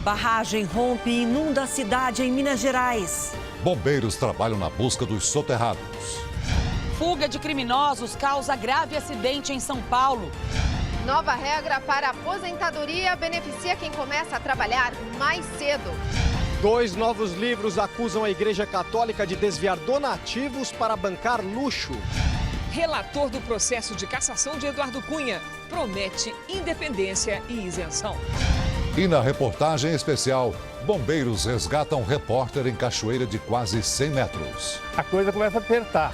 Barragem rompe e inunda a cidade em Minas Gerais. Bombeiros trabalham na busca dos soterrados. Fuga de criminosos causa grave acidente em São Paulo. Nova regra para aposentadoria beneficia quem começa a trabalhar mais cedo. 2 novos livros acusam a Igreja Católica de desviar donativos para bancar luxo. Relator do processo de cassação de Eduardo Cunha promete independência e isenção. E na reportagem especial, bombeiros resgatam repórter em cachoeira de quase 100 metros. A coisa começa a apertar.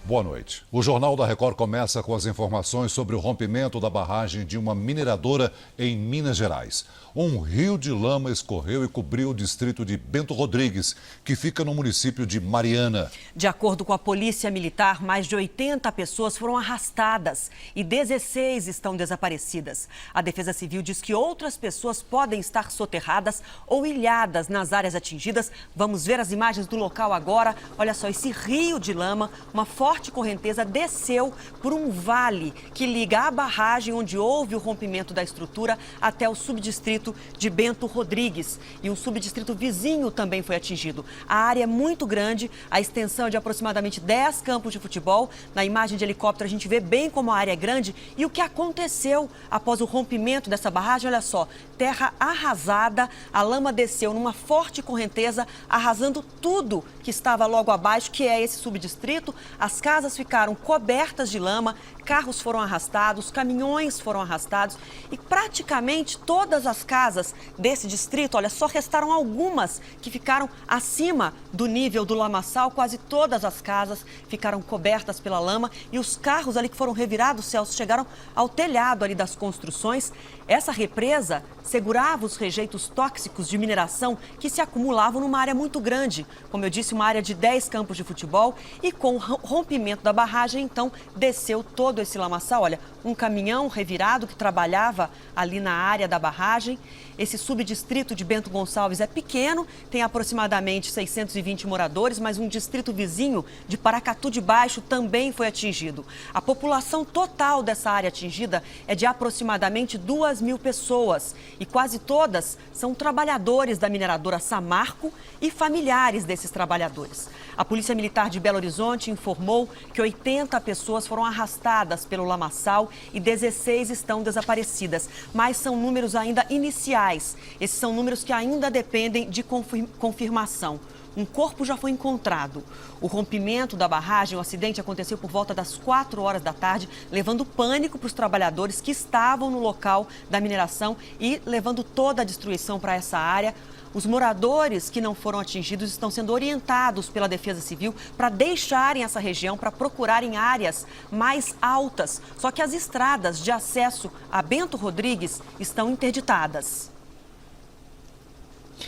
Boa noite. O Jornal da Record começa com as informações sobre o rompimento da barragem de uma mineradora em Minas Gerais. Um rio de lama escorreu e cobriu o distrito de Bento Rodrigues, que fica no município de Mariana. De acordo com a Polícia Militar, mais de 80 pessoas foram arrastadas e 16 estão desaparecidas. A Defesa Civil diz que outras pessoas podem estar soterradas ou ilhadas nas áreas atingidas. Vamos ver as imagens do local agora. Olha só, esse rio de lama, uma forte correnteza desceu por um vale que liga a barragem onde houve o rompimento da estrutura até o subdistrito de Bento Rodrigues. E um subdistrito vizinho também foi atingido. A área é muito grande, a extensão é de aproximadamente 10 campos de futebol. Na imagem de helicóptero a gente vê bem como a área é grande. E o que aconteceu após o rompimento dessa barragem? Olha só, terra arrasada, a lama desceu numa forte correnteza, arrasando tudo que estava logo abaixo, que é esse subdistrito. As casas ficaram cobertas de lama, carros foram arrastados, caminhões foram arrastados e praticamente todas as casas desse distrito, olha, só restaram algumas que ficaram acima do nível do lamaçal. Quase todas as casas ficaram cobertas pela lama e os carros ali que foram revirados, Celso, chegaram ao telhado ali das construções. Essa represa segurava os rejeitos tóxicos de mineração que se acumulavam numa área muito grande. Como eu disse, uma área de 10 campos de futebol, e com o rompimento da barragem, então, desceu todo esse lamaçal. Olha, um caminhão revirado que trabalhava ali na área da barragem. Esse subdistrito de Bento Gonçalves é pequeno, tem aproximadamente 620 moradores, mas um distrito vizinho de Paracatu de Baixo também foi atingido. A população total dessa área atingida é de aproximadamente 2.000 pessoas e quase todas são trabalhadores da mineradora Samarco e familiares desses trabalhadores. A Polícia Militar de Belo Horizonte informou que 80 pessoas foram arrastadas pelo lamaçal e 16 estão desaparecidas, mas são números ainda iniciais. Esses são números que ainda dependem de confirmação. Um corpo já foi encontrado. O rompimento da barragem, o acidente aconteceu por volta das 4 horas da tarde, levando pânico para os trabalhadores que estavam no local da mineração e levando toda a destruição para essa área. Os moradores que não foram atingidos estão sendo orientados pela Defesa Civil para deixarem essa região, para procurarem áreas mais altas. Só que as estradas de acesso a Bento Rodrigues estão interditadas.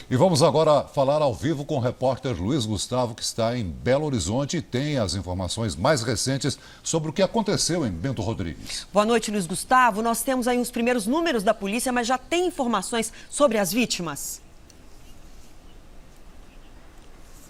E vamos agora falar ao vivo com o repórter Luiz Gustavo, que está em Belo Horizonte e tem as informações mais recentes sobre o que aconteceu em Bento Rodrigues. Boa noite, Luiz Gustavo. Nós temos aí os primeiros números da polícia, mas já tem informações sobre as vítimas?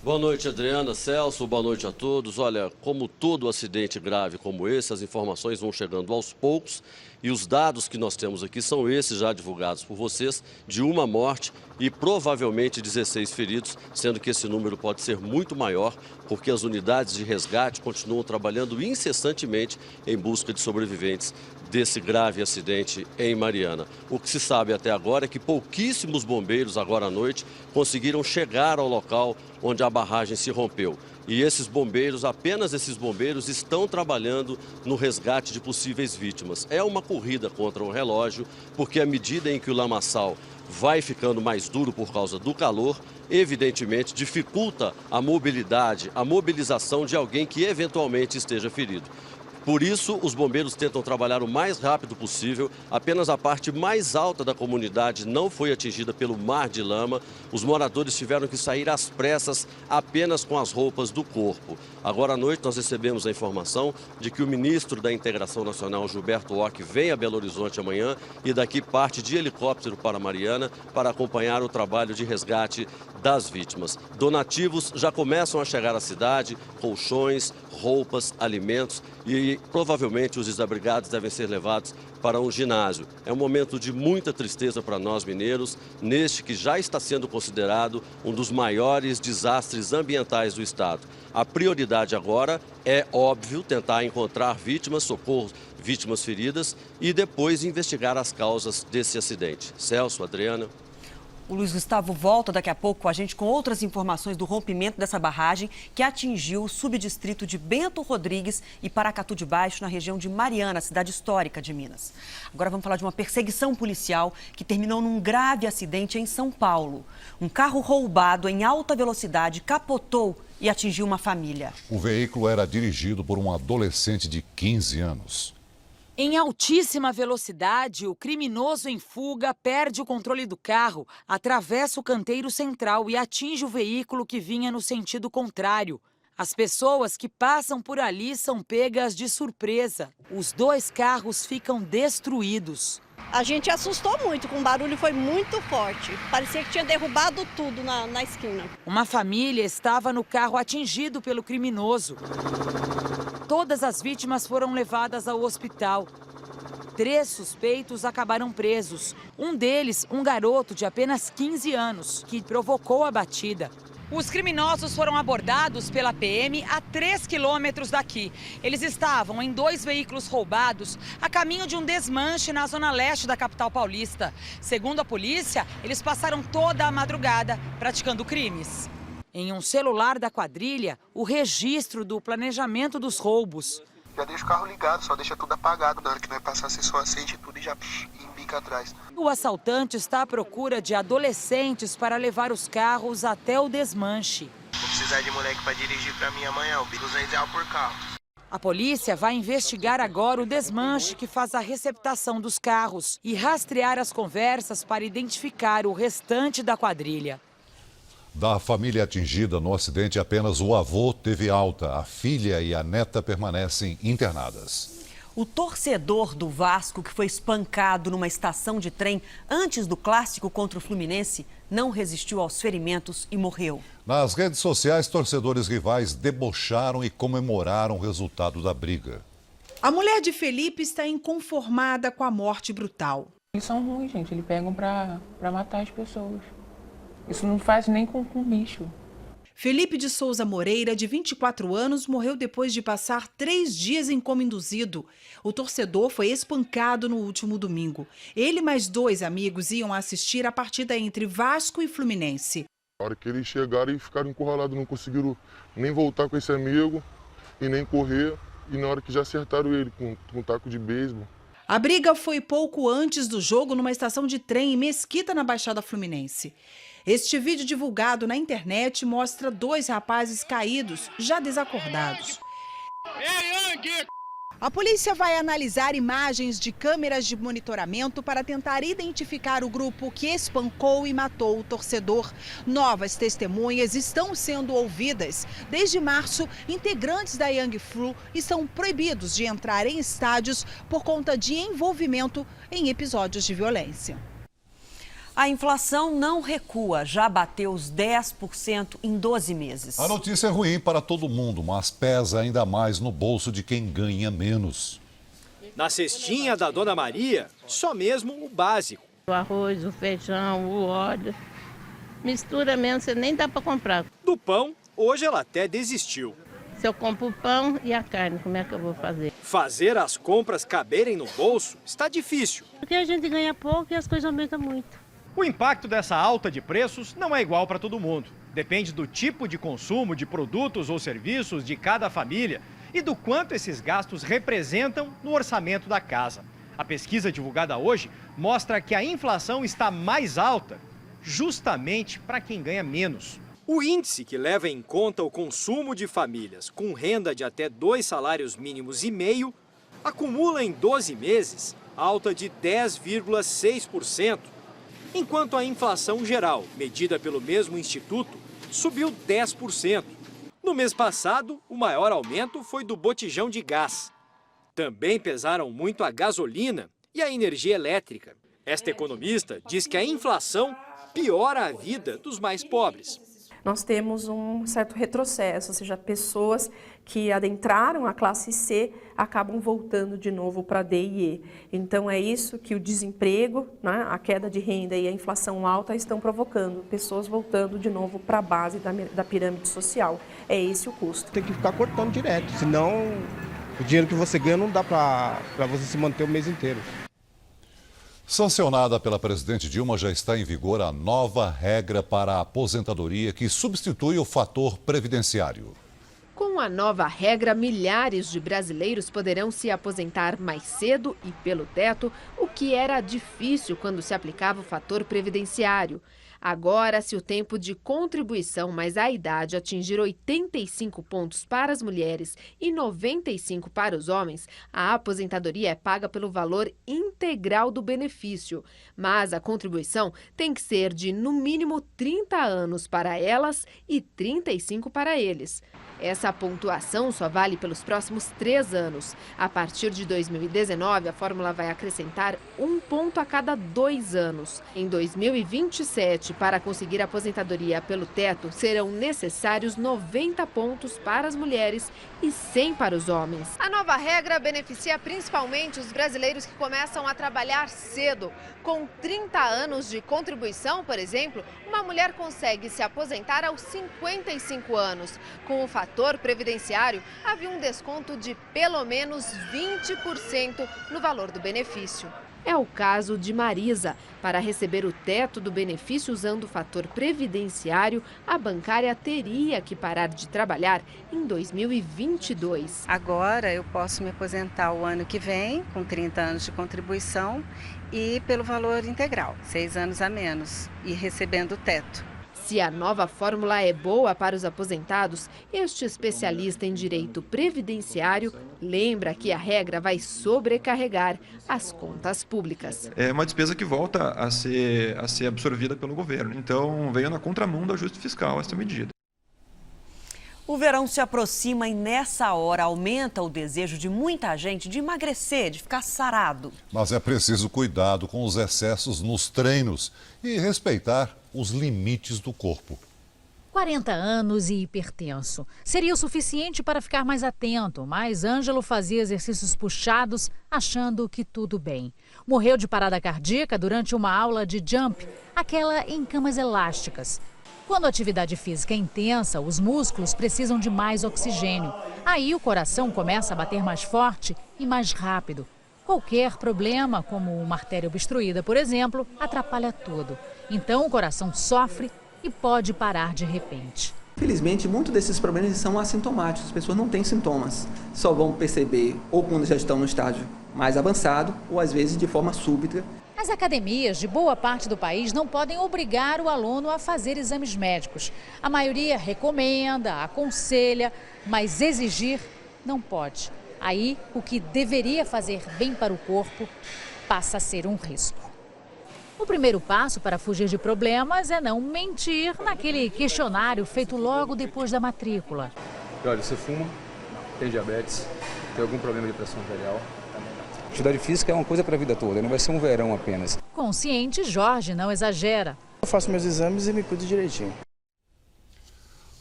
Boa noite, Adriana, Celso, boa noite a todos. Olha, como todo acidente grave como esse, as informações vão chegando aos poucos e os dados que nós temos aqui são esses já divulgados por vocês, de uma morte e provavelmente 16 feridos, sendo que esse número pode ser muito maior, porque as unidades de resgate continuam trabalhando incessantemente em busca de sobreviventes desse grave acidente em Mariana. O que se sabe até agora é que pouquíssimos bombeiros, agora à noite, conseguiram chegar ao local onde a barragem se rompeu. E esses bombeiros, apenas esses bombeiros, estão trabalhando no resgate de possíveis vítimas. É uma corrida contra o relógio, porque à medida em que o lamaçal vai ficando mais duro por causa do calor, evidentemente dificulta a mobilidade, a mobilização de alguém que eventualmente esteja ferido. Por isso, os bombeiros tentam trabalhar o mais rápido possível. Apenas a parte mais alta da comunidade não foi atingida pelo mar de lama. Os moradores tiveram que sair às pressas apenas com as roupas do corpo. Agora à noite nós recebemos a informação de que o ministro da Integração Nacional, Gilberto Ock, vem a Belo Horizonte amanhã e daqui parte de helicóptero para Mariana para acompanhar o trabalho de resgate das vítimas. Donativos já começam a chegar à cidade, colchões, roupas, alimentos e provavelmente os desabrigados devem ser levados para um ginásio. É um momento de muita tristeza para nós mineiros, neste que já está sendo considerado um dos maiores desastres ambientais do estado. A prioridade agora é, óbvio, tentar encontrar vítimas, socorro vítimas feridas e depois investigar as causas desse acidente. Celso, Adriana. O Luiz Gustavo volta daqui a pouco com a gente com outras informações do rompimento dessa barragem que atingiu o subdistrito de Bento Rodrigues e Paracatu de Baixo, na região de Mariana, cidade histórica de Minas. Agora vamos falar de uma perseguição policial que terminou num grave acidente em São Paulo. Um carro roubado em alta velocidade capotou e atingiu uma família. O veículo era dirigido por um adolescente de 15 anos. Em altíssima velocidade, o criminoso em fuga perde o controle do carro, atravessa o canteiro central e atinge o veículo que vinha no sentido contrário. As pessoas que passam por ali são pegas de surpresa. Os dois carros ficam destruídos. A gente assustou muito, com o barulho foi muito forte. Parecia que tinha derrubado tudo na esquina. Uma família estava no carro atingido pelo criminoso. Todas as vítimas foram levadas ao hospital. 3 suspeitos acabaram presos. Um deles, um garoto de apenas 15 anos, que provocou a batida. Os criminosos foram abordados pela PM a 3 quilômetros daqui. Eles estavam em 2 veículos roubados a caminho de um desmanche na zona leste da capital paulista. Segundo a polícia, eles passaram toda a madrugada praticando crimes. Em um celular da quadrilha, o registro do planejamento dos roubos. Já deixa o carro ligado, só deixa tudo apagado. Na hora que vai passar, você só acende tudo e já embica atrás. O assaltante está à procura de adolescentes para levar os carros até o desmanche. Vou precisar de moleque para dirigir para mim amanhã, o R$200 por carro. A polícia vai investigar agora o desmanche que faz a receptação dos carros e rastrear as conversas para identificar o restante da quadrilha. Da família atingida no acidente, apenas o avô teve alta. A filha e a neta permanecem internadas. O torcedor do Vasco, que foi espancado numa estação de trem antes do clássico contra o Fluminense, não resistiu aos ferimentos e morreu. Nas redes sociais, torcedores rivais debocharam e comemoraram o resultado da briga. A mulher de Felipe está inconformada com a morte brutal. Eles são ruins, gente. Eles pegam para matar as pessoas. Isso não faz nem com bicho. Felipe de Souza Moreira, de 24 anos, morreu depois de passar 3 dias em coma induzido. O torcedor foi espancado no último domingo. Ele e mais 2 amigos iam assistir a partida entre Vasco e Fluminense. Na hora que eles chegaram e ficaram encurralados, não conseguiram nem voltar com esse amigo e nem correr. E na hora que já acertaram ele com um taco de beisebol. A briga foi pouco antes do jogo numa estação de trem em Mesquita, na Baixada Fluminense. Este vídeo divulgado na internet mostra 2 rapazes caídos, já desacordados. A polícia vai analisar imagens de câmeras de monitoramento para tentar identificar o grupo que espancou e matou o torcedor. Novas testemunhas estão sendo ouvidas. Desde março, integrantes da Young Flu estão proibidos de entrar em estádios por conta de envolvimento em episódios de violência. A inflação não recua, já bateu os 10% em 12 meses. A notícia é ruim para todo mundo, mas pesa ainda mais no bolso de quem ganha menos. Na cestinha da Dona Maria, só mesmo o básico. O arroz, o feijão, o óleo, mistura mesmo, você nem dá para comprar. Do pão, hoje ela até desistiu. Se eu compro o pão e a carne, como é que eu vou fazer? Fazer as compras caberem no bolso está difícil. Porque a gente ganha pouco e as coisas aumentam muito. O impacto dessa alta de preços não é igual para todo mundo. Depende do tipo de consumo de produtos ou serviços de cada família e do quanto esses gastos representam no orçamento da casa. A pesquisa divulgada hoje mostra que a inflação está mais alta justamente para quem ganha menos. O índice, que leva em conta o consumo de famílias com renda de até 2 salários mínimos e meio, acumula em 12 meses alta de 10,6%. Enquanto a inflação geral, medida pelo mesmo instituto, subiu 10%. No mês passado, o maior aumento foi do botijão de gás. Também pesaram muito a gasolina e a energia elétrica. Esta economista diz que a inflação piora a vida dos mais pobres. nós temos um certo retrocesso, ou seja, pessoas que adentraram a classe C acabam voltando de novo para D e E. Então é isso que o desemprego, né, a queda de renda e a inflação alta estão provocando, pessoas voltando de novo para a base da pirâmide social. É esse o custo. Tem que ficar cortando direto, senão o dinheiro que você ganha não dá para você se manter o mês inteiro. Sancionada pela presidente Dilma, já está em vigor a nova regra para a aposentadoria que substitui o fator previdenciário. Com a nova regra, milhares de brasileiros poderão se aposentar mais cedo e pelo teto, o que era difícil quando se aplicava o fator previdenciário. Agora, se o tempo de contribuição mais a idade atingir 85 pontos para as mulheres e 95 para os homens, a aposentadoria é paga pelo valor integral do benefício. Mas a contribuição tem que ser de, no mínimo, 30 anos para elas e 35 para eles. Essa pontuação só vale pelos próximos 3 anos. A partir de 2019, a fórmula vai acrescentar 1 ponto a cada 2 anos. Em 2027, para conseguir a aposentadoria pelo teto, serão necessários 90 pontos para as mulheres e 100 para os homens. A nova regra beneficia principalmente os brasileiros que começam a trabalhar cedo. Com 30 anos de contribuição, por exemplo, uma mulher consegue se aposentar aos 55 anos. Com o fator previdenciário, havia um desconto de pelo menos 20% no valor do benefício. É o caso de Marisa. Para receber o teto do benefício usando o fator previdenciário, a bancária teria que parar de trabalhar em 2022. Agora eu posso me aposentar o ano que vem, com 30 anos de contribuição e pelo valor integral, 6 anos a menos, e recebendo o teto. Se a nova fórmula é boa para os aposentados, este especialista em direito previdenciário lembra que a regra vai sobrecarregar as contas públicas. É uma despesa que volta a ser absorvida pelo governo. Então, veio na contramão do ajuste fiscal essa medida. O verão se aproxima e nessa hora aumenta o desejo de muita gente de emagrecer, de ficar sarado. Mas é preciso cuidado com os excessos nos treinos e respeitar os limites do corpo. 40 anos e hipertenso. Seria o suficiente para ficar mais atento, mas Ângelo fazia exercícios puxados, achando que tudo bem. Morreu de parada cardíaca durante uma aula de jump, aquela em camas elásticas. Quando a atividade física é intensa, os músculos precisam de mais oxigênio. Aí o coração começa a bater mais forte e mais rápido. Qualquer problema, como uma artéria obstruída, por exemplo, atrapalha tudo. Então o coração sofre e pode parar de repente. Felizmente, muitos desses problemas são assintomáticos. As pessoas não têm sintomas. Só vão perceber ou quando já estão no estágio mais avançado ou às vezes de forma súbita. As academias de boa parte do país não podem obrigar o aluno a fazer exames médicos. A maioria recomenda, aconselha, mas exigir não pode. Aí, o que deveria fazer bem para o corpo passa a ser um risco. O primeiro passo para fugir de problemas é não mentir naquele questionário feito logo depois da matrícula. Olha, você fuma, tem diabetes, tem algum problema de pressão arterial? Atividade física é uma coisa para a vida toda, não vai ser um verão apenas. Consciente, Jorge não exagera. Eu faço meus exames e me cuido direitinho.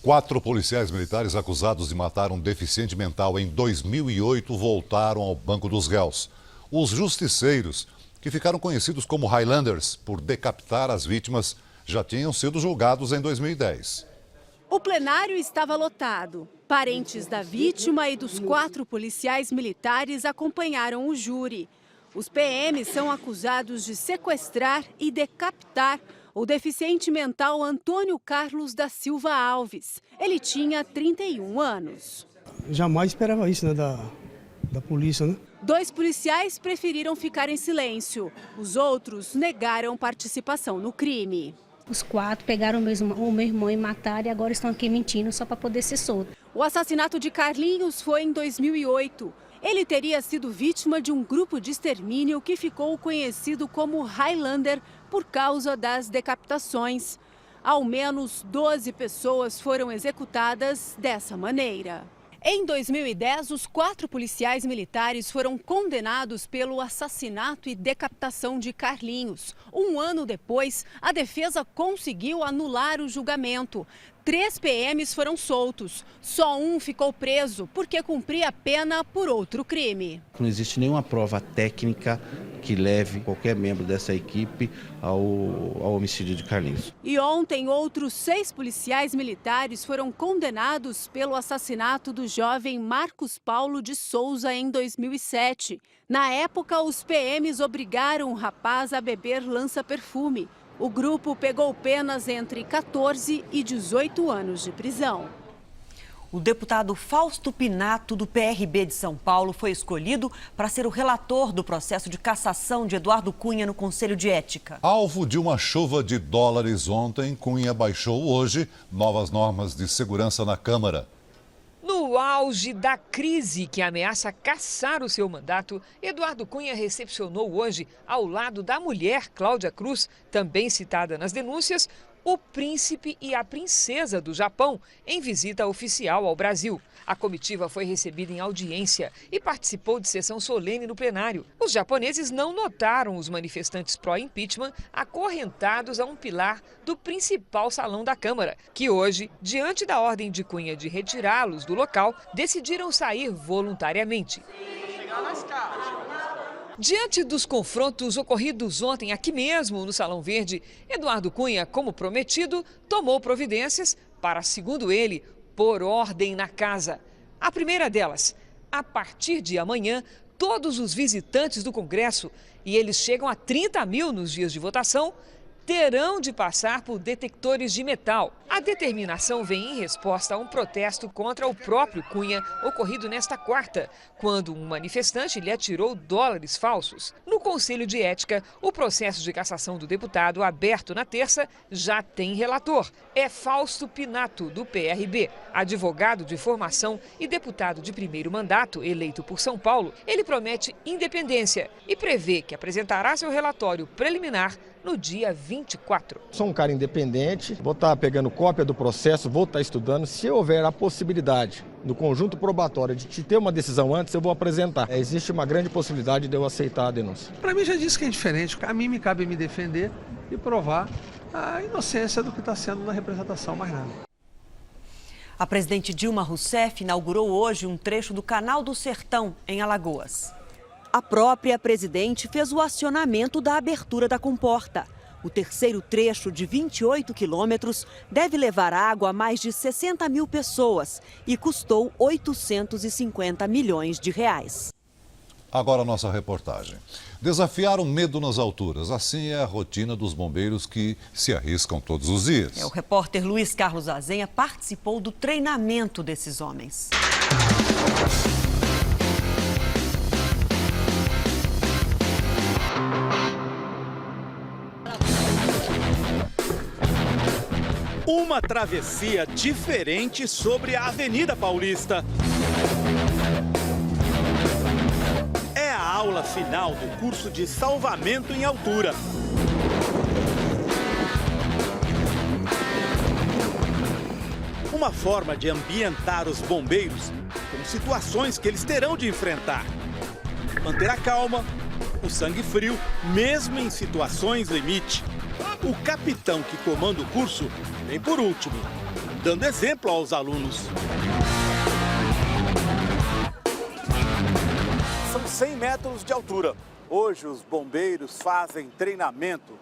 4 policiais militares acusados de matar um deficiente mental em 2008 voltaram ao banco dos réus. Os justiceiros, que ficaram conhecidos como Highlanders por decapitar as vítimas, já tinham sido julgados em 2010. O plenário estava lotado. Parentes da vítima e dos 4 policiais militares acompanharam o júri. Os PMs são acusados de sequestrar e decapitar o deficiente mental Antônio Carlos da Silva Alves. Ele tinha 31 anos. Jamais esperava isso, né, da polícia, né? 2 policiais preferiram ficar em silêncio. Os outros negaram participação no crime. Os 4 pegaram o meu irmão e mataram e agora estão aqui mentindo só para poder ser solto. O assassinato de Carlinhos foi em 2008. Ele teria sido vítima de um grupo de extermínio que ficou conhecido como Highlander por causa das decapitações. Ao menos 12 pessoas foram executadas dessa maneira. Em 2010, os 4 policiais militares foram condenados pelo assassinato e decapitação de Carlinhos. Um ano depois, a defesa conseguiu anular o julgamento. 3 PMs foram soltos. Só um ficou preso porque cumpria a pena por outro crime. Não existe nenhuma prova técnica que leve qualquer membro dessa equipe ao homicídio de Carlinhos. E ontem, outros 6 policiais militares foram condenados pelo assassinato do jovem Marcos Paulo de Souza em 2007. Na época, os PMs obrigaram o rapaz a beber lança-perfume. O grupo pegou penas entre 14 e 18 anos de prisão. O deputado Fausto Pinato, do PRB de São Paulo, foi escolhido para ser o relator do processo de cassação de Eduardo Cunha no Conselho de Ética. Alvo de uma chuva de dólares ontem, Cunha baixou hoje novas normas de segurança na Câmara. No auge da crise que ameaça cassar o seu mandato, Eduardo Cunha recepcionou hoje, ao lado da mulher Cláudia Cruz, também citada nas denúncias, o príncipe e a princesa do Japão, em visita oficial ao Brasil. A comitiva foi recebida em audiência e participou de sessão solene no plenário. Os japoneses não notaram os manifestantes pró-impeachment acorrentados a um pilar do principal salão da Câmara, que hoje, diante da ordem de Cunha de retirá-los do local, decidiram sair voluntariamente. Diante dos confrontos ocorridos ontem aqui mesmo no Salão Verde, Eduardo Cunha, como prometido, tomou providências para, segundo ele, pôr ordem na casa. A primeira delas, a partir de amanhã, todos os visitantes do Congresso, e eles chegam a 30 mil nos dias de votação, terão de passar por detectores de metal. A determinação vem em resposta a um protesto contra o próprio Cunha, ocorrido nesta quarta, quando um manifestante lhe atirou dólares falsos. No Conselho de Ética, o processo de cassação do deputado, aberto na terça, já tem relator. É Fausto Pinato, do PRB. Advogado de formação e deputado de primeiro mandato, eleito por São Paulo, ele promete independência e prevê que apresentará seu relatório preliminar no dia 24. Sou um cara independente, vou estar pegando cópia do processo, vou estar estudando. Se houver a possibilidade do conjunto probatório de ter uma decisão antes, eu vou apresentar. Existe uma grande possibilidade de eu aceitar a denúncia. Para mim já disse que é diferente. A mim me cabe me defender e provar a inocência do que está sendo na representação, mais nada. A presidente Dilma Rousseff inaugurou hoje um trecho do Canal do Sertão, em Alagoas. A própria presidente fez o acionamento da abertura da comporta. O terceiro trecho, de 28 quilômetros, deve levar água a mais de 60 mil pessoas e custou 850 milhões de reais. Agora a nossa reportagem. Desafiar o medo nas alturas. Assim é a rotina dos bombeiros que se arriscam todos os dias. O repórter Luiz Carlos Azenha participou do treinamento desses homens. Uma travessia diferente sobre a Avenida Paulista. É a aula final do curso de salvamento em altura. Uma forma de ambientar os bombeiros com situações que eles terão de enfrentar. Manter a calma, o sangue frio, mesmo em situações limite. O capitão que comanda o curso vem por último, dando exemplo aos alunos. São 100 metros de altura. Hoje os bombeiros fazem treinamento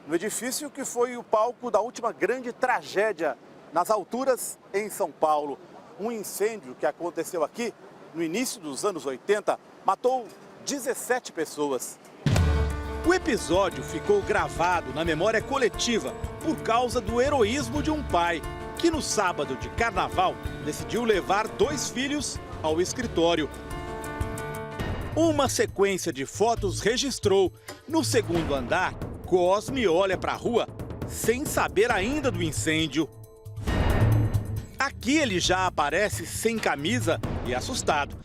no edifício que foi o palco da última grande tragédia nas alturas em São Paulo. Um incêndio que aconteceu aqui no início dos anos 80 matou 17 pessoas. O episódio ficou gravado na memória coletiva por causa do heroísmo de um pai que no sábado de carnaval decidiu levar 2 filhos ao escritório. Uma sequência de fotos registrou. No segundo andar, Cosme olha para a rua sem saber ainda do incêndio. Aqui ele já aparece sem camisa e assustado.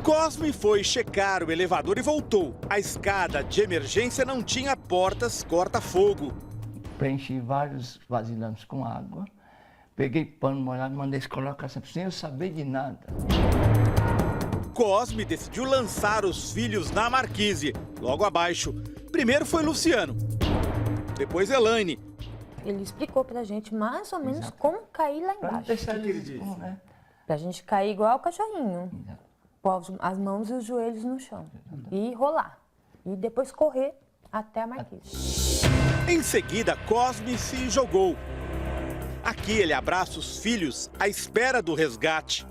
Cosme foi checar o elevador e voltou. A escada de emergência não tinha portas corta-fogo. Preenchi vários vasilhames com água, Peguei pano molhado, mandei eles colocar sempre sem eu saber de nada. Cosme decidiu lançar os filhos na marquise. Logo abaixo, primeiro foi Luciano, depois Elaine. Ele explicou pra gente mais ou menos como cair lá embaixo. O que ele disse? Pra gente cair igual o cachorrinho. Pôr as mãos e os joelhos no chão. E rolar. E depois correr até a marquise. Em seguida, Cosme se jogou. Aqui ele abraça os filhos à espera do resgate.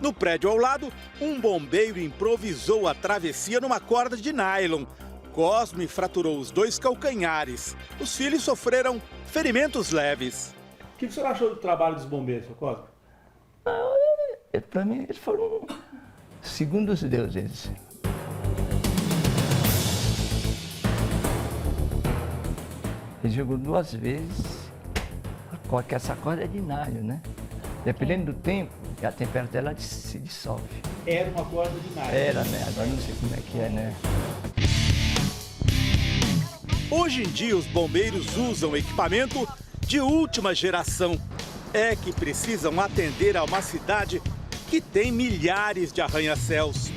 No prédio ao lado, um bombeiro improvisou a travessia numa corda de nylon. Cosme fraturou os 2 calcanhares. Os filhos sofreram ferimentos leves. O que o senhor achou do trabalho dos bombeiros, seu Cosme? Para mim, eles foram segundos deuses. Ele jogou 2 vezes, porque essa corda é de nylon, né? Dependendo do tempo, a temperatura ela se dissolve. Era uma corda de nylon. Era, né? Agora não sei como é que é, né? Hoje em dia, os bombeiros usam equipamento de última geração. É que precisam atender a uma cidade que tem milhares de arranha-céus.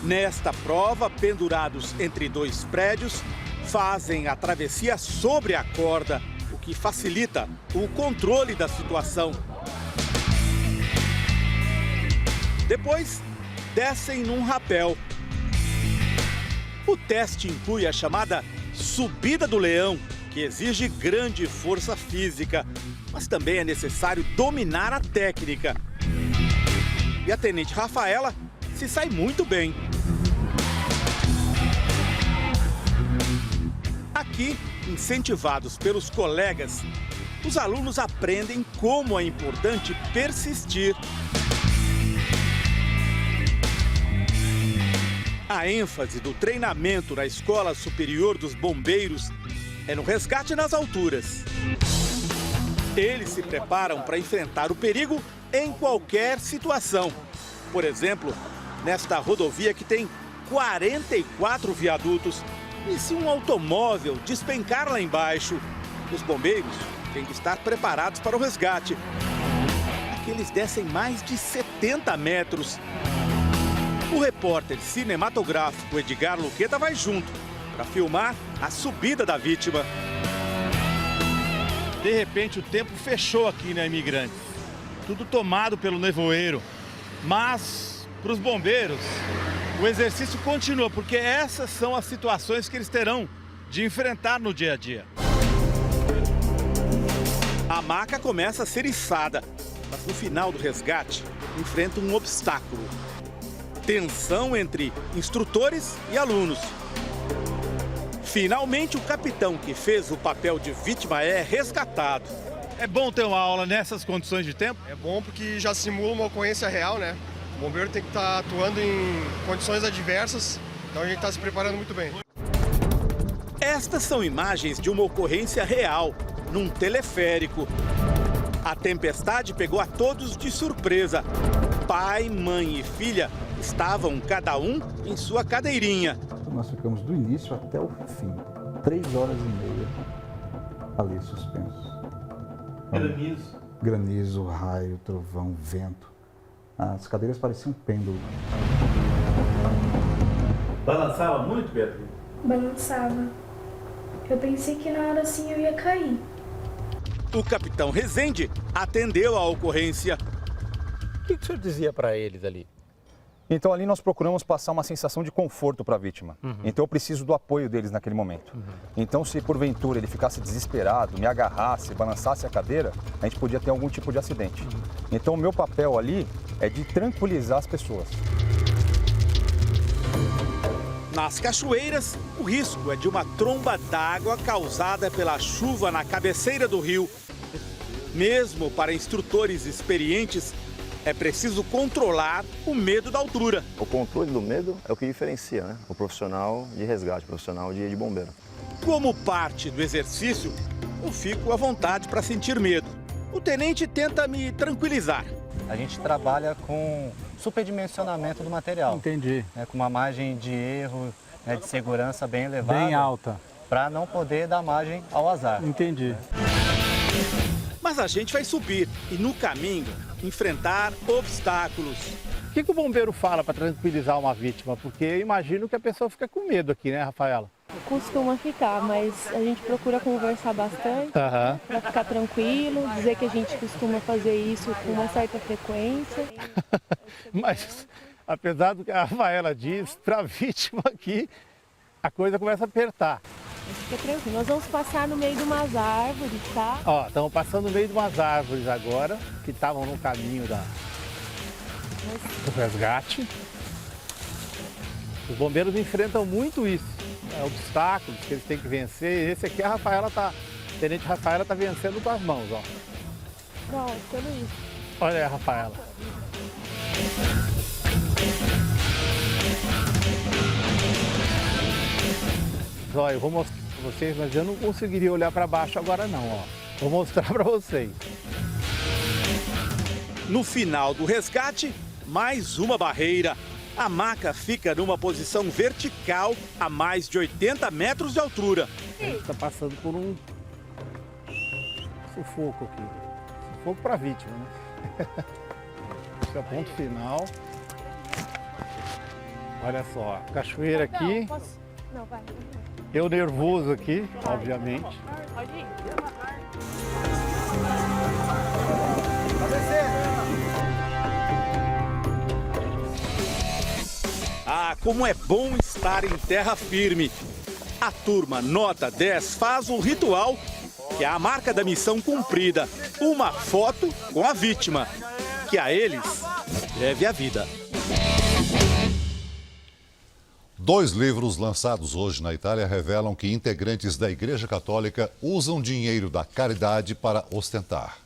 Nesta prova, pendurados entre 2 prédios, fazem a travessia sobre a corda, o que facilita o controle da situação. Depois, descem num rapel. O teste inclui a chamada subida do leão, que exige grande força física, mas também é necessário dominar a técnica. E a tenente Rafaela se sai muito bem. Aqui, incentivados pelos colegas, os alunos aprendem como é importante persistir. A ênfase do treinamento na Escola Superior dos Bombeiros é no resgate nas alturas. Eles se preparam para enfrentar o perigo em qualquer situação. Por exemplo, nesta rodovia que tem 44 viadutos. E se um automóvel despencar lá embaixo, os bombeiros têm que estar preparados para o resgate. Aqui eles descem mais de 70 metros. O repórter cinematográfico Edgar Luqueta vai junto para filmar a subida da vítima. De repente o tempo fechou aqui na Imigrantes. Tudo tomado pelo nevoeiro. Mas, para os bombeiros, o exercício continua, porque essas são as situações que eles terão de enfrentar no dia a dia. A maca começa a ser içada, mas no final do resgate enfrenta um obstáculo. Tensão entre instrutores e alunos. Finalmente, o capitão que fez o papel de vítima é resgatado. É bom ter uma aula nessas condições de tempo? É bom porque já simula uma ocorrência real, né? O bombeiro tem que estar atuando em condições adversas, então a gente está se preparando muito bem. Estas são imagens de uma ocorrência real, num teleférico. A tempestade pegou a todos de surpresa. Pai, mãe e filha estavam cada um em sua cadeirinha. Nós ficamos do início até o fim, 3 horas e meia ali suspensos. Granizo? Granizo, raio, trovão, vento. As cadeiras pareciam pêndulo. Balançava muito, Beatriz? Balançava. Eu pensei que na hora assim eu ia cair. O capitão Rezende atendeu a ocorrência. O que o senhor dizia para eles ali? Então ali nós procuramos passar uma sensação de conforto para a vítima. Então eu preciso do apoio deles naquele momento. Então se porventura ele ficasse desesperado, me agarrasse, balançasse a cadeira, a gente podia ter algum tipo de acidente. Então o meu papel ali é de tranquilizar as pessoas. Nas cachoeiras, o risco é de uma tromba d'água causada pela chuva na cabeceira do rio. Mesmo para instrutores experientes, é preciso controlar o medo da altura. O controle do medo é o que diferencia, né? O profissional de resgate, o profissional de bombeiro. Como parte do exercício, eu fico à vontade para sentir medo. O tenente tenta me tranquilizar. A gente trabalha com superdimensionamento do material. Entendi. Com uma margem de erro, de segurança bem elevada. Bem alta. Para não poder dar margem ao azar. Entendi. Mas a gente vai subir e, no caminho, enfrentar obstáculos. O que o bombeiro fala para tranquilizar uma vítima? Porque eu imagino que a pessoa fica com medo aqui, né, Rafaela? Costuma ficar, mas a gente procura conversar bastante para ficar tranquilo, dizer que a gente costuma fazer isso com uma certa frequência. Mas, apesar do que a Rafaela diz, para a vítima aqui, a coisa começa a apertar. Fica tranquilo, nós vamos passar no meio de umas árvores, tá? Ó, estamos passando no meio de umas árvores agora, que estavam no caminho do resgate. Os bombeiros enfrentam muito isso, né? Obstáculos que eles têm que vencer. Esse aqui a Tenente Rafaela está vencendo com as mãos, ó. Pronto, tudo isso. Olha aí a Rafaela. Ó, eu vou mostrar para vocês, mas eu não conseguiria olhar para baixo agora não, ó. Vou mostrar para vocês. No final do resgate, mais uma barreira. A maca fica numa posição vertical a mais de 80 metros de altura. A gente está passando por um sufoco aqui. Sufoco para a vítima, né? Esse é o ponto final. Olha só, cachoeira aqui. Não, vai. Eu nervoso aqui, obviamente. Pode ir. Ah, como é bom estar em terra firme. A turma Nota 10 faz um ritual que é a marca da missão cumprida. Uma foto com a vítima, que a eles deve a vida. 2 livros lançados hoje na Itália revelam que integrantes da Igreja Católica usam dinheiro da caridade para ostentar.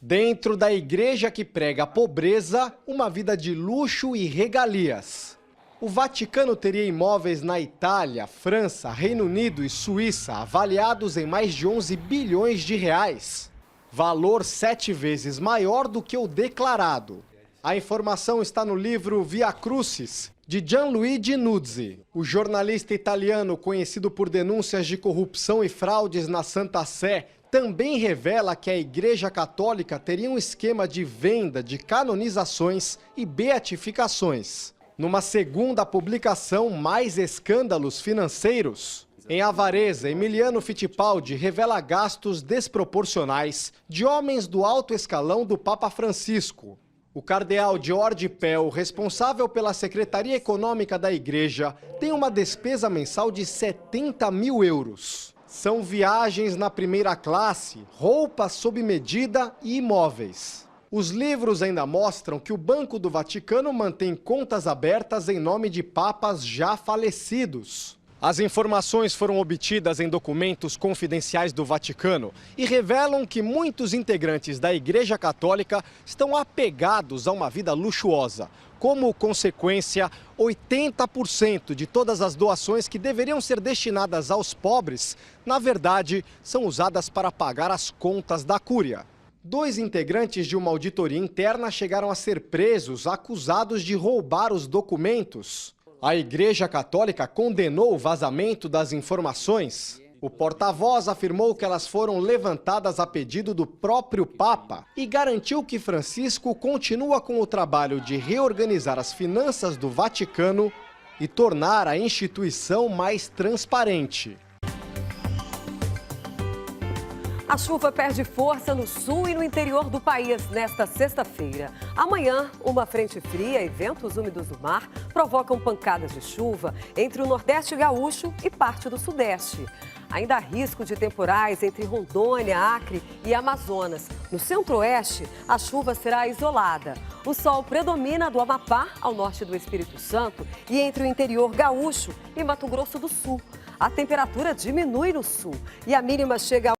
Dentro da igreja que prega a pobreza, uma vida de luxo e regalias. O Vaticano teria imóveis na Itália, França, Reino Unido e Suíça avaliados em mais de 11 bilhões de reais. Valor 7 vezes maior do que o declarado. A informação está no livro Via Crucis, de Gianluigi Nuzzi. O jornalista italiano, conhecido por denúncias de corrupção e fraudes na Santa Sé, também revela que a Igreja Católica teria um esquema de venda de canonizações e beatificações. Numa segunda publicação, mais escândalos financeiros. Em Avareza, Emiliano Fittipaldi revela gastos desproporcionais de homens do alto escalão do Papa Francisco. O cardeal George Pell, responsável pela Secretaria Econômica da Igreja, tem uma despesa mensal de 70 mil euros. São viagens na primeira classe, roupas sob medida e imóveis. Os livros ainda mostram que o Banco do Vaticano mantém contas abertas em nome de papas já falecidos. As informações foram obtidas em documentos confidenciais do Vaticano e revelam que muitos integrantes da Igreja Católica estão apegados a uma vida luxuosa. Como consequência, 80% de todas as doações que deveriam ser destinadas aos pobres, na verdade, são usadas para pagar as contas da Cúria. 2 integrantes de uma auditoria interna chegaram a ser presos, acusados de roubar os documentos. A Igreja Católica condenou o vazamento das informações. O porta-voz afirmou que elas foram levantadas a pedido do próprio Papa e garantiu que Francisco continua com o trabalho de reorganizar as finanças do Vaticano e tornar a instituição mais transparente. A chuva perde força no sul e no interior do país nesta sexta-feira. Amanhã, uma frente fria e ventos úmidos do mar provocam pancadas de chuva entre o Nordeste gaúcho e parte do Sudeste. Ainda há risco de temporais entre Rondônia, Acre e Amazonas. No Centro-Oeste, a chuva será isolada. O sol predomina do Amapá ao norte do Espírito Santo e entre o interior gaúcho e Mato Grosso do Sul. A temperatura diminui no sul e a mínima chega a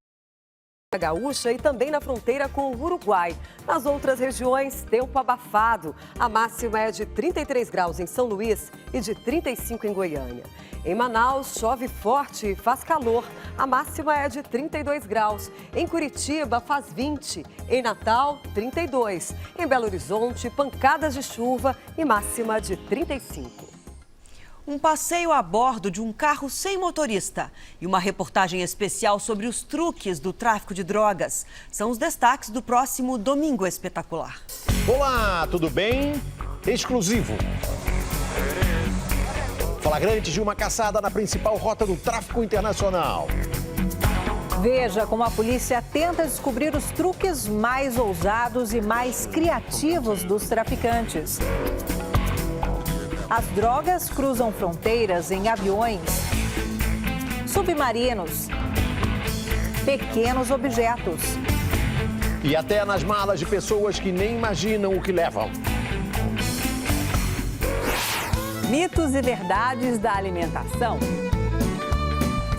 Gaúcha e também na fronteira com o Uruguai. Nas outras regiões, tempo abafado. A máxima é de 33 graus em São Luís e de 35 em Goiânia. Em Manaus, chove forte e faz calor. A máxima é de 32 graus. Em Curitiba, faz 20. Em Natal, 32. Em Belo Horizonte, pancadas de chuva e máxima de 35. Um passeio a bordo de um carro sem motorista e uma reportagem especial sobre os truques do tráfico de drogas. São os destaques do próximo Domingo Espetacular. Olá, tudo bem? Exclusivo. Flagrante de uma caçada na principal rota do tráfico internacional. Veja como a polícia tenta descobrir os truques mais ousados e mais criativos dos traficantes. As drogas cruzam fronteiras em aviões, submarinos, pequenos objetos. E até nas malas de pessoas que nem imaginam o que levam. Mitos e verdades da alimentação.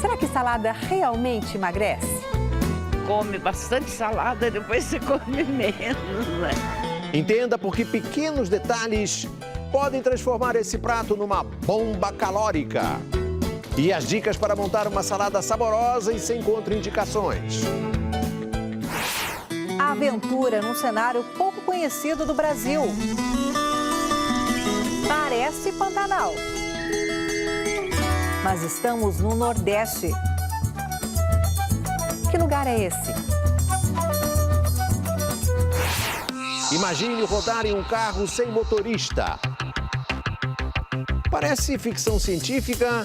Será que salada realmente emagrece? Come bastante salada, depois você come menos, né? Entenda por que pequenos detalhes podem transformar esse prato numa bomba calórica. E as dicas para montar uma salada saborosa e sem contraindicações. A aventura num cenário pouco conhecido do Brasil. Parece Pantanal. Mas estamos no Nordeste. Que lugar é esse? Imagine rodar em um carro sem motorista. Parece ficção científica,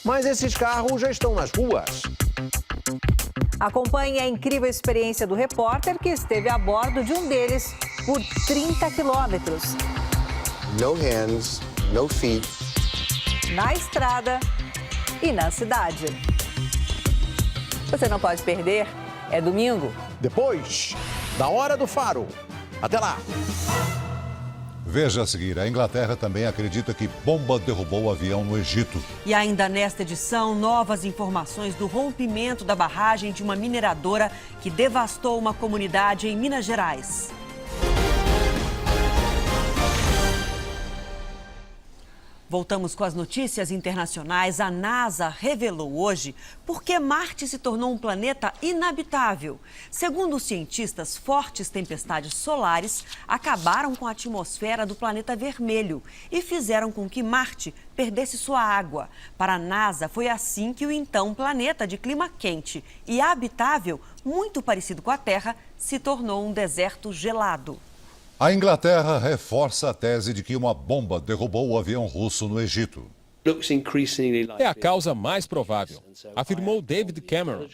mas esses carros já estão nas ruas. Acompanhe a incrível experiência do repórter que esteve a bordo de um deles por 30 quilômetros. No hands, no feet. Na estrada e na cidade. Você não pode perder, é domingo. Depois da Hora do Faro. Até lá! Veja a seguir, a Inglaterra também acredita que bomba derrubou o avião no Egito. E ainda nesta edição, novas informações do rompimento da barragem de uma mineradora que devastou uma comunidade em Minas Gerais. Voltamos com as notícias internacionais. A NASA revelou hoje por que Marte se tornou um planeta inabitável. Segundo os cientistas, fortes tempestades solares acabaram com a atmosfera do planeta vermelho e fizeram com que Marte perdesse sua água. Para a NASA, foi assim que o então planeta de clima quente e habitável, muito parecido com a Terra, se tornou um deserto gelado. A Inglaterra reforça a tese de que uma bomba derrubou o avião russo no Egito. É a causa mais provável, afirmou David Cameron.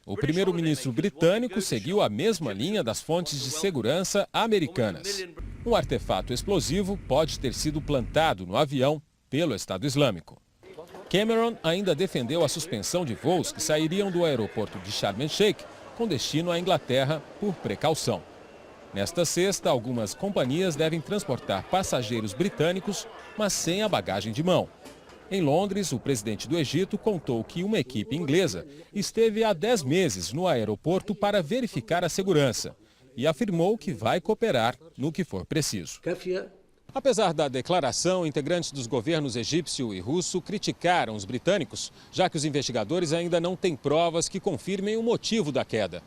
O primeiro-ministro britânico seguiu a mesma linha das fontes de segurança americanas. Um artefato explosivo pode ter sido plantado no avião pelo Estado Islâmico. Cameron ainda defendeu a suspensão de voos que sairiam do aeroporto de Sharm el-Sheikh com destino à Inglaterra por precaução. Nesta sexta, algumas companhias devem transportar passageiros britânicos, mas sem a bagagem de mão. Em Londres, o presidente do Egito contou que uma equipe inglesa esteve há 10 meses no aeroporto para verificar a segurança e afirmou que vai cooperar no que for preciso. Apesar da declaração, integrantes dos governos egípcio e russo criticaram os britânicos, já que os investigadores ainda não têm provas que confirmem o motivo da queda.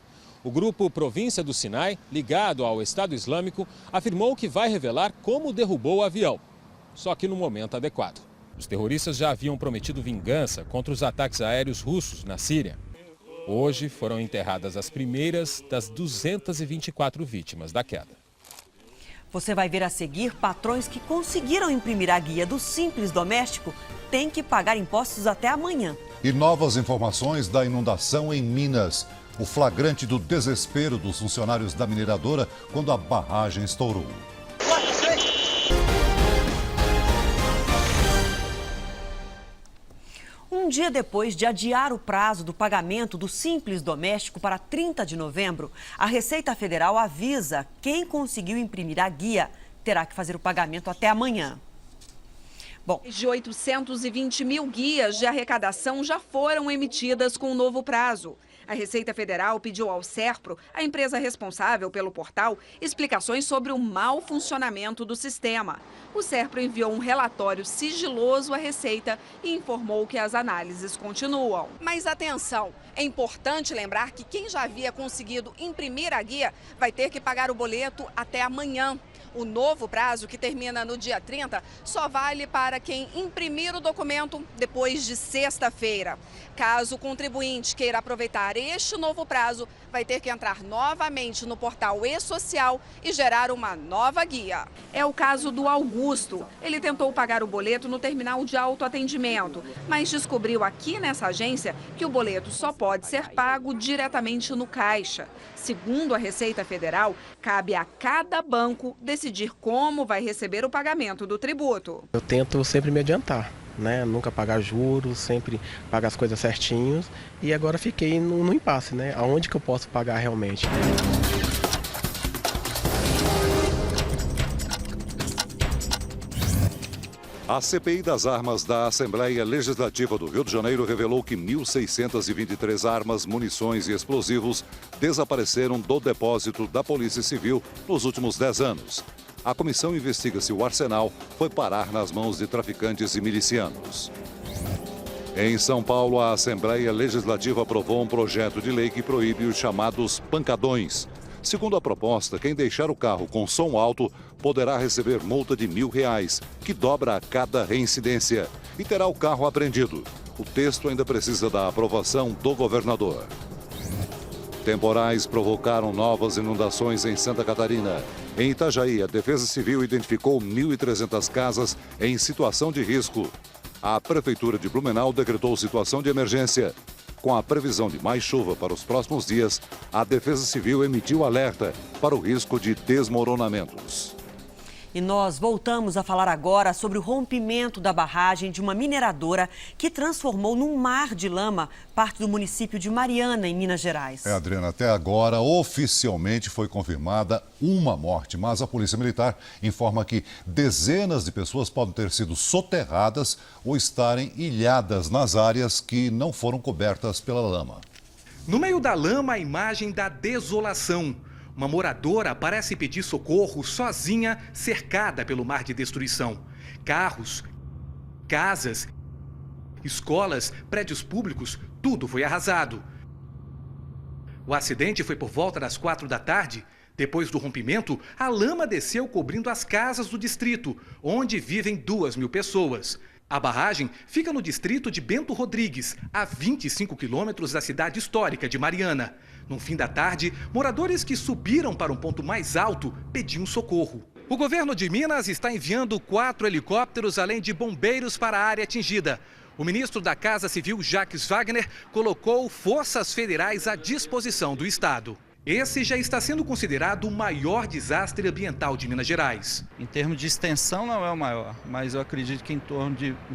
O grupo Província do Sinai, ligado ao Estado Islâmico, afirmou que vai revelar como derrubou o avião, só que no momento adequado. Os terroristas já haviam prometido vingança contra os ataques aéreos russos na Síria. Hoje foram enterradas as primeiras das 224 vítimas da queda. Você vai ver a seguir, patrões que conseguiram imprimir a guia do Simples Doméstico têm que pagar impostos até amanhã. E novas informações da inundação em Minas. O flagrante do desespero dos funcionários da mineradora quando a barragem estourou. Um dia depois de adiar o prazo do pagamento do Simples Doméstico para 30 de novembro, a Receita Federal avisa quem conseguiu imprimir a guia terá que fazer o pagamento até amanhã. Bom, de 820 mil guias de arrecadação já foram emitidas com o novo prazo. A Receita Federal pediu ao Serpro, a empresa responsável pelo portal, explicações sobre o mau funcionamento do sistema. O Serpro enviou um relatório sigiloso à Receita e informou que as análises continuam. Mas atenção, é importante lembrar que quem já havia conseguido imprimir a guia vai ter que pagar o boleto até amanhã. O novo prazo, que termina no dia 30, só vale para para quem imprimir o documento depois de sexta-feira. Caso o contribuinte queira aproveitar este novo prazo, vai ter que entrar novamente no portal e-social e gerar uma nova guia. É o caso do Augusto. Ele tentou pagar o boleto no terminal de autoatendimento, mas descobriu aqui nessa agência que o boleto só pode ser pago diretamente no caixa. Segundo a Receita Federal, cabe a cada banco decidir como vai receber o pagamento do tributo. Eu tento sempre me adiantar, né? Nunca pagar juros, sempre pagar as coisas certinhos. E agora fiquei no impasse, né? Aonde que eu posso pagar realmente? A CPI das armas da Assembleia Legislativa do Rio de Janeiro revelou que 1.623 armas, munições e explosivos desapareceram do depósito da Polícia Civil nos últimos 10 anos. A comissão investiga se o arsenal foi parar nas mãos de traficantes e milicianos. Em São Paulo, a Assembleia Legislativa aprovou um projeto de lei que proíbe os chamados pancadões. Segundo a proposta, quem deixar o carro com som alto poderá receber multa de R$1.000, que dobra a cada reincidência, e terá o carro apreendido. O texto ainda precisa da aprovação do governador. Temporais provocaram novas inundações em Santa Catarina. Em Itajaí, a Defesa Civil identificou 1.300 casas em situação de risco. A Prefeitura de Blumenau decretou situação de emergência. Com a previsão de mais chuva para os próximos dias, a Defesa Civil emitiu alerta para o risco de desmoronamentos. E nós voltamos a falar agora sobre o rompimento da barragem de uma mineradora que transformou num mar de lama parte do município de Mariana, em Minas Gerais. Adriana, até agora oficialmente foi confirmada uma morte, mas a Polícia Militar informa que dezenas de pessoas podem ter sido soterradas ou estarem ilhadas nas áreas que não foram cobertas pela lama. No meio da lama, a imagem da desolação. Uma moradora parece pedir socorro sozinha, cercada pelo mar de destruição. Carros, casas, escolas, prédios públicos, tudo foi arrasado. O acidente foi por volta das 4 da tarde. Depois do rompimento, a lama desceu cobrindo as casas do distrito, onde vivem 2.000 pessoas. A barragem fica no distrito de Bento Rodrigues, a 25 quilômetros da cidade histórica de Mariana. No fim da tarde, moradores que subiram para um ponto mais alto pediam socorro. O governo de Minas está enviando 4 helicópteros, além de bombeiros, para a área atingida. O ministro da Casa Civil, Jacques Wagner, colocou forças federais à disposição do estado. Esse já está sendo considerado o maior desastre ambiental de Minas Gerais. Em termos de extensão não é o maior, mas eu acredito que em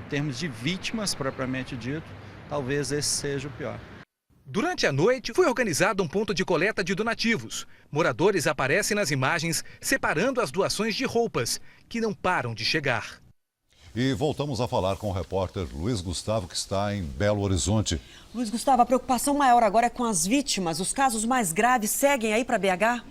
termos de vítimas propriamente dito, talvez esse seja o pior. Durante a noite, foi organizado um ponto de coleta de donativos. Moradores aparecem nas imagens separando as doações de roupas, que não param de chegar. E voltamos a falar com o repórter Luiz Gustavo, que está em Belo Horizonte. Luiz Gustavo, a preocupação maior agora é com as vítimas. Os casos mais graves seguem aí para BH?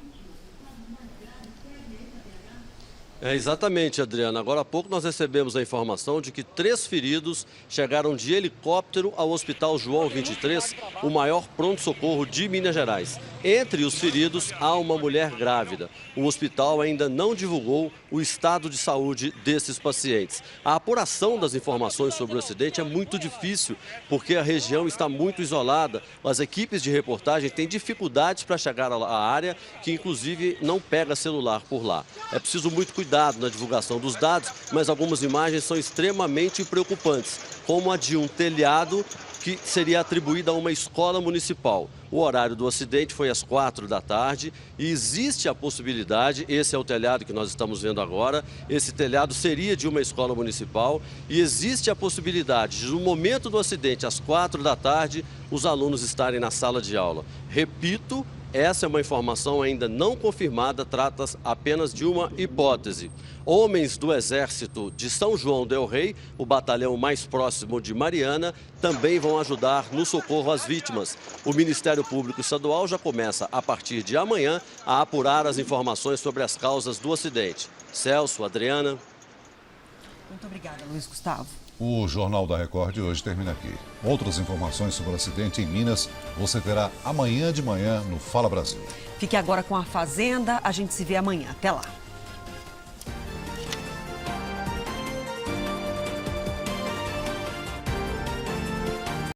Exatamente, Adriana. Agora há pouco nós recebemos a informação de que 3 feridos chegaram de helicóptero ao Hospital João 23, o maior pronto-socorro de Minas Gerais. Entre os feridos, há uma mulher grávida. O hospital ainda não divulgou o estado de saúde desses pacientes. A apuração das informações sobre o acidente é muito difícil, porque a região está muito isolada. As equipes de reportagem têm dificuldades para chegar à área, que inclusive não pega celular por lá. É preciso muito cuidado na divulgação dos dados, mas algumas imagens são extremamente preocupantes, como a de um telhado que seria atribuída a uma escola municipal. O horário do acidente foi às 4 da tarde e existe a possibilidade, esse é o telhado que nós estamos vendo agora, esse telhado seria de uma escola municipal e existe a possibilidade de, no momento do acidente, às 4 da tarde, os alunos estarem na sala de aula. Repito, essa é uma informação ainda não confirmada, trata-se apenas de uma hipótese. Homens do Exército de São João del Rei, o batalhão mais próximo de Mariana, também vão ajudar no socorro às vítimas. O Ministério Público Estadual já começa, a partir de amanhã, a apurar as informações sobre as causas do acidente. Celso, Adriana. Muito obrigada, Luiz Gustavo. O Jornal da Record de hoje termina aqui. Outras informações sobre o acidente em Minas você terá amanhã de manhã no Fala Brasil. Fique agora com a Fazenda. A gente se vê amanhã. Até lá.